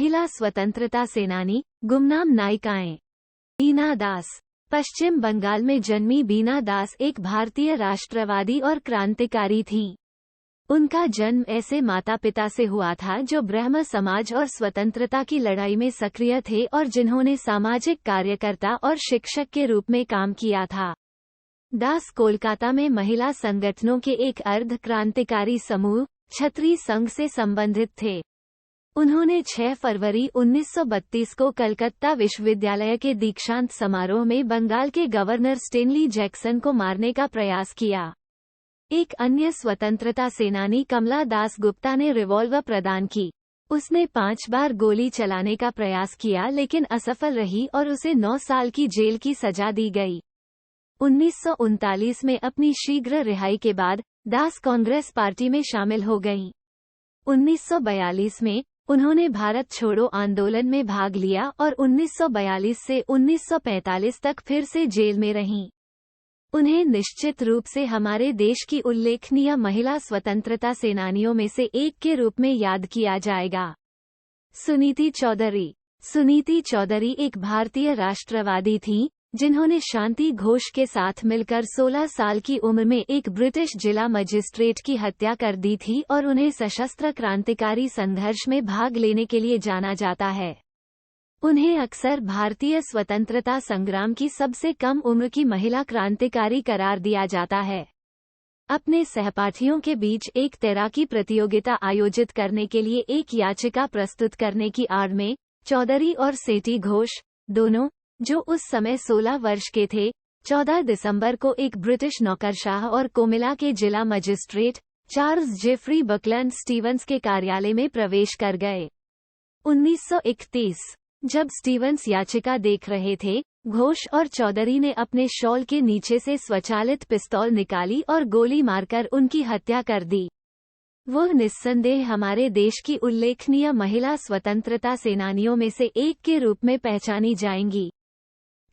महिला स्वतंत्रता सेनानी, गुमनाम नायिकाएं। बीना दास। पश्चिम बंगाल में जन्मी बीना दास एक भारतीय राष्ट्रवादी और क्रांतिकारी थीं। उनका जन्म ऐसे माता पिता से हुआ था जो ब्राह्मण समाज और स्वतंत्रता की लड़ाई में सक्रिय थे और जिन्होंने सामाजिक कार्यकर्ता और शिक्षक के रूप में काम किया था। दास कोलकाता में महिला संगठनों के एक अर्ध क्रांतिकारी समूह क्षत्रिय संघ से संबंधित थे। उन्होंने 6 फरवरी 1932 को कलकत्ता विश्वविद्यालय के दीक्षांत समारोह में बंगाल के गवर्नर स्टेनली जैक्सन को मारने का प्रयास किया। एक अन्य स्वतंत्रता सेनानी कमला दास गुप्ता ने रिवॉल्वर प्रदान की। उसने 5 बार गोली चलाने का प्रयास किया लेकिन असफल रही और उसे 9 साल की जेल की सजा दी गई। 1939 में अपनी शीघ्र रिहाई के बाद दास कांग्रेस पार्टी में शामिल हो गईं। 1942 में उन्होंने भारत छोड़ो आंदोलन में भाग लिया और 1942 से 1945 तक फिर से जेल में रहीं। उन्हें निश्चित रूप से हमारे देश की उल्लेखनीय महिला स्वतंत्रता सेनानियों में से एक के रूप में याद किया जाएगा। सुनीति चौधरी। सुनीति चौधरी एक भारतीय राष्ट्रवादी थीं, जिन्होंने शांति घोष के साथ मिलकर 16 साल की उम्र में एक ब्रिटिश जिला मजिस्ट्रेट की हत्या कर दी थी और उन्हें सशस्त्र क्रांतिकारी संघर्ष में भाग लेने के लिए जाना जाता है। उन्हें अक्सर भारतीय स्वतंत्रता संग्राम की सबसे कम उम्र की महिला क्रांतिकारी करार दिया जाता है। अपने सहपाठियों के बीच एक तैराकी प्रतियोगिता आयोजित करने के लिए एक याचिका प्रस्तुत करने की आड़ में चौधरी और सेठी घोष दोनों, जो उस समय 16 वर्ष के थे, 14 दिसंबर को एक ब्रिटिश नौकरशाह और कोमिला के जिला magistrate Charles Jeffrey Buckland Stevens के कार्यालय में प्रवेश कर गए। 1931 जब स्टीवंस याचिका देख रहे थे, घोष और चौधरी ने अपने शॉल के नीचे से स्वचालित पिस्तौल निकाली और गोली मारकर उनकी हत्या कर दी। वो निस्संदेह हमारे देश की उल्लेखनीय महिला स्वतंत्रता सेनानियों में से एक के रूप में पहचानी जाएंगी।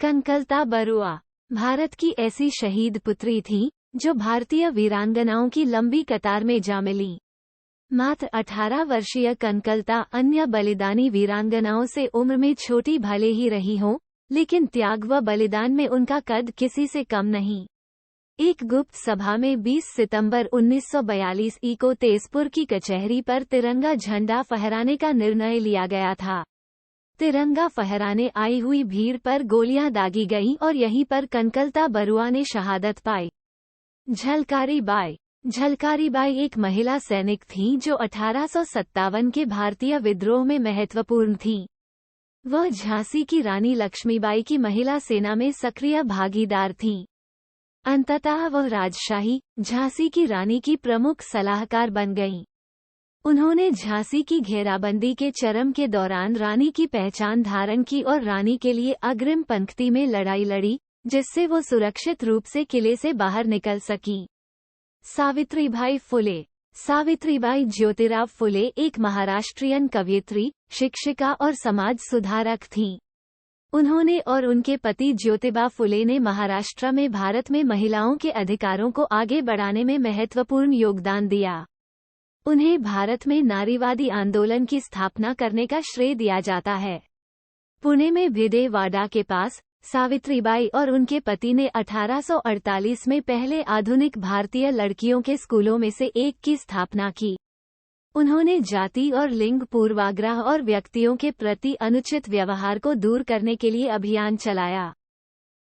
कनकलता बरुआ भारत की ऐसी शहीद पुत्री थीं, जो भारतीय वीरांगनाओं की लंबी कतार में जा मिलीं। मात्र 18 वर्षीय कनकलता अन्य बलिदानी वीरांगनाओं से उम्र में छोटी भले ही रही हों, लेकिन त्याग व बलिदान में उनका कद किसी से कम नहीं। एक गुप्त सभा में 20 सितंबर 1942 को तेजपुर की कचहरी पर तिरंगा झंडा फहराने का निर्णय लिया गया था। तिरंगा फहराने आई हुई भीड़ पर गोलियां दागी गईं और यहीं पर कनकलता बरुआ ने शहादत पाई। झलकारी बाई। झलकारी बाई एक महिला सैनिक थीं जो 1857 के भारतीय विद्रोह में महत्वपूर्ण थीं। वह झांसी की रानी लक्ष्मीबाई की महिला सेना में सक्रिय भागीदार थीं। अंततः वह राजशाही झांसी की रानी की प्रमुख सलाहकार बन गईं। उन्होंने झांसी की घेराबंदी के चरम के दौरान रानी की पहचान धारण की और रानी के लिए अग्रिम पंक्ति में लड़ाई लड़ी, जिससे वो सुरक्षित रूप से किले से बाहर निकल सकीं। सावित्रीबाई फुले। सावित्रीबाई ज्योतिराव फुले एक महाराष्ट्रियन कवयित्री, शिक्षिका और समाज सुधारक थीं। उन्होंने और उनके पति ज्योतिबा फुले ने महाराष्ट्र में भारत में महिलाओं के अधिकारों को आगे बढ़ाने में महत्वपूर्ण योगदान दिया। उन्हें भारत में नारीवादी आंदोलन की स्थापना करने का श्रेय दिया जाता है। पुणे में भिडेवाड़ा के पास सावित्रीबाई और उनके पति ने 1848 में पहले आधुनिक भारतीय लड़कियों के स्कूलों में से एक की स्थापना की। उन्होंने जाति और लिंग पूर्वाग्रह और व्यक्तियों के प्रति अनुचित व्यवहार को दूर करने के लिए अभियान चलाया।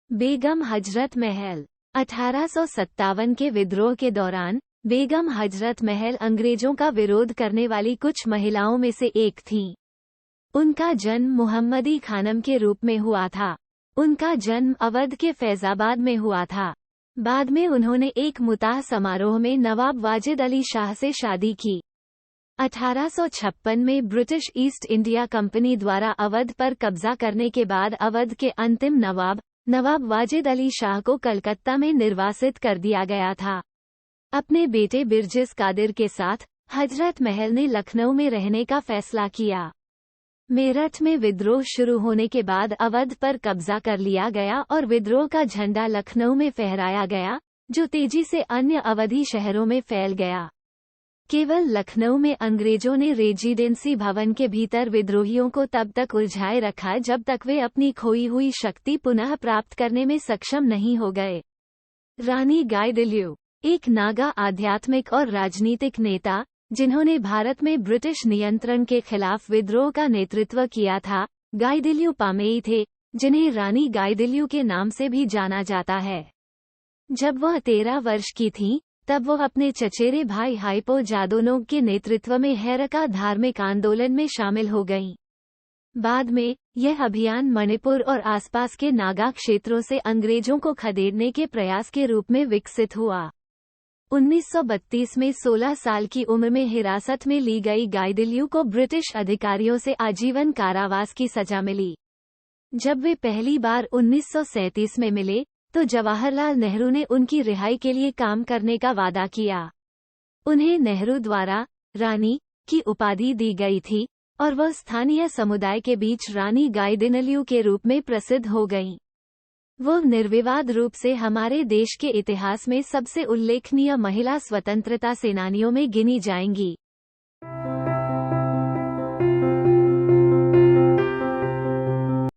बेगम हजरत महल। 1857 के विद्रोह के दौरान बेगम हजरत महल अंग्रेजों का विरोध करने वाली कुछ महिलाओं में से एक थीं। उनका जन्म मुहम्मदी खानम के रूप में हुआ था। उनका जन्म अवध के फैजाबाद में हुआ था। बाद में उन्होंने एक मुताह समारोह में नवाब वाजिद अली शाह से शादी की। 1856 में ब्रिटिश ईस्ट इंडिया कंपनी द्वारा अवध पर कब्जा करने के बाद अवध के अंतिम नवाब वाजिद अली शाह को कलकत्ता में निर्वासित कर दिया गया था। अपने बेटे बिरजिस कादिर के साथ हजरत महल ने लखनऊ में रहने का फैसला किया। मेरठ में विद्रोह शुरू होने के बाद अवध पर कब्जा कर लिया गया और विद्रोह का झंडा लखनऊ में फहराया गया, जो तेजी से अन्य अवधी शहरों में फैल गया। केवल लखनऊ में अंग्रेजों ने रेजिडेंसी भवन के भीतर विद्रोहियों को तब तक उलझाए रखा जब तक वे अपनी खोई हुई शक्ति पुनः प्राप्त करने में सक्षम नहीं हो गए। रानी गाइदिन्ल्यू एक नागा आध्यात्मिक और राजनीतिक नेता, जिन्होंने भारत में ब्रिटिश नियंत्रण के खिलाफ विद्रोह का नेतृत्व किया था, गाइदिन्ल्यू पामेई थे, जिन्हें रानी गाइदिन्ल्यू के नाम से भी जाना जाता है। जब वह 13 वर्ष की थीं, तब वह अपने चचेरे भाई हाइपो जादोनोग के नेतृत्व में हैरका धार्मिक आंदोलन में शामिल हो गईं। बाद में यह अभियान मणिपुर और आसपास के नागा क्षेत्रों से अंग्रेजों को खदेड़ने के प्रयास के रूप में विकसित हुआ। 1932 में 16 साल की उम्र में हिरासत में ली गई गाइदिन्ल्यू को ब्रिटिश अधिकारियों से आजीवन कारावास की सजा मिली। जब वे पहली बार 1937 में मिले, तो जवाहरलाल नेहरू ने उनकी रिहाई के लिए काम करने का वादा किया। उन्हें नेहरू द्वारा रानी की उपाधि दी गई थी और वह स्थानीय समुदाय के बीच रानी गाइदिन्ल्यू के रूप में प्रसिद्ध हो गईं। वो निर्विवाद रूप से हमारे देश के इतिहास में सबसे उल्लेखनीय महिला स्वतंत्रता सेनानियों में गिनी जाएंगी।